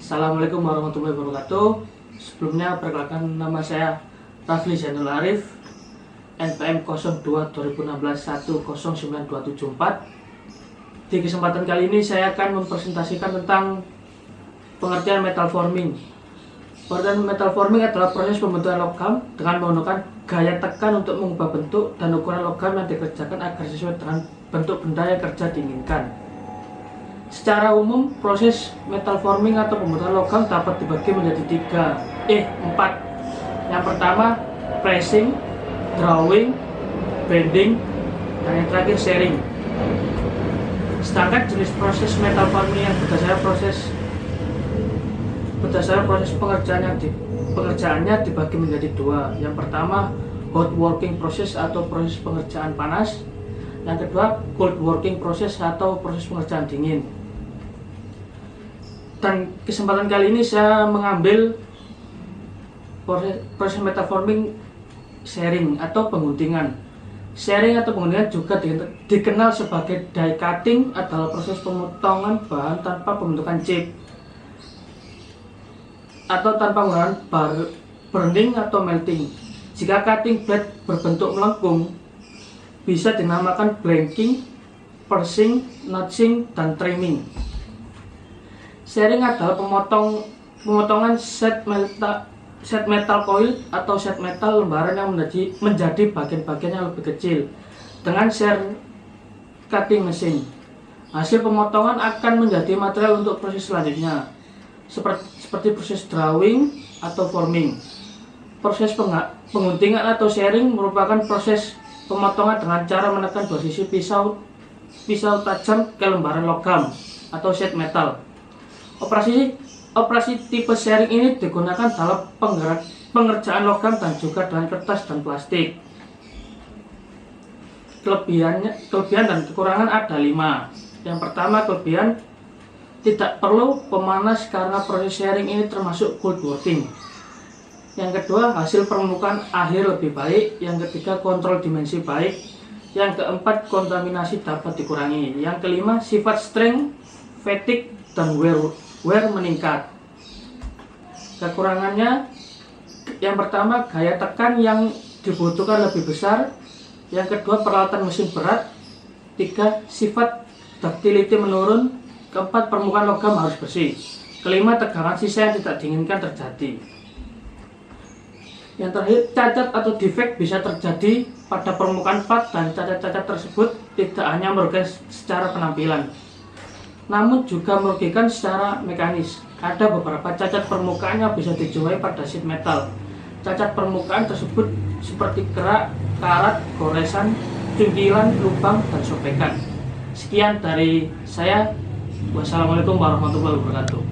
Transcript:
Assalamualaikum warahmatullahi wabarakatuh. Sebelumnya perkenalkan, nama saya Rafli Zainul Arif, NPM 02 2016 109274. Di kesempatan kali ini saya akan mempresentasikan tentang pengertian metal forming. Pengertian metal forming adalah proses pembentukan logam dengan menggunakan gaya tekan untuk mengubah bentuk dan ukuran logam yang dikerjakan agar sesuai dengan bentuk benda yang kerja diinginkan. Secara umum, proses metal forming atau pembentukan logam dapat dibagi menjadi empat. Yang pertama, pressing, drawing, bending, dan yang terakhir sharing. Sedangkan jenis proses metal forming yang berdasarkan proses pengerjaannya dibagi menjadi dua. Yang pertama, hot working process atau proses pengerjaan panas. Yang kedua, cold working process atau proses pengerjaan dingin. Dan kesempatan kali ini saya mengambil proses metal forming sharing atau pengguntingan. Sharing atau pengguntingan juga dikenal sebagai die cutting, adalah proses pemotongan bahan tanpa pembentukan chip atau tanpa menggunakan burning atau melting. Jika cutting blade berbentuk melengkung, bisa dinamakan blanking, piercing, notching, dan trimming. Sharing adalah pemotongan set metal coil atau set metal lembaran yang menjadi bagian-bagian yang lebih kecil dengan shear cutting mesin. Hasil pemotongan akan menjadi material untuk proses selanjutnya, seperti proses drawing atau forming. Proses pengguntingan atau sharing merupakan proses pemotongan dengan cara menekan dua sisi pisau tajam ke lembaran logam atau sheet metal. Operasi tipe sharing ini digunakan dalam pengerjaan logam dan juga dengan kertas dan plastik. Kelebihan dan kekurangan ada 5. Yang pertama, kelebihan: tidak perlu pemanas karena proses sharing ini termasuk cold working. Yang kedua, hasil permukaan akhir lebih baik. Yang ketiga, kontrol dimensi baik. Yang keempat, kontaminasi dapat dikurangi. Yang kelima, sifat strength, fatigue, dan wear meningkat. Kekurangannya, yang pertama, gaya tekan yang dibutuhkan lebih besar. Yang kedua, peralatan mesin berat. 3, sifat ductility menurun. Keempat, permukaan logam harus bersih. Kelima, tegangan sisa yang tidak diinginkan terjadi. Yang terakhir, cacat atau defect bisa terjadi pada permukaan part, dan cacat-cacat tersebut tidak hanya merugikan secara penampilan, namun juga merugikan secara mekanis. Ada beberapa cacat permukaan yang bisa dijumpai pada sheet metal. Cacat permukaan tersebut seperti kerak, karat, goresan, cungkilan, lubang, dan sobekan. Sekian dari saya. Wassalamualaikum warahmatullahi wabarakatuh.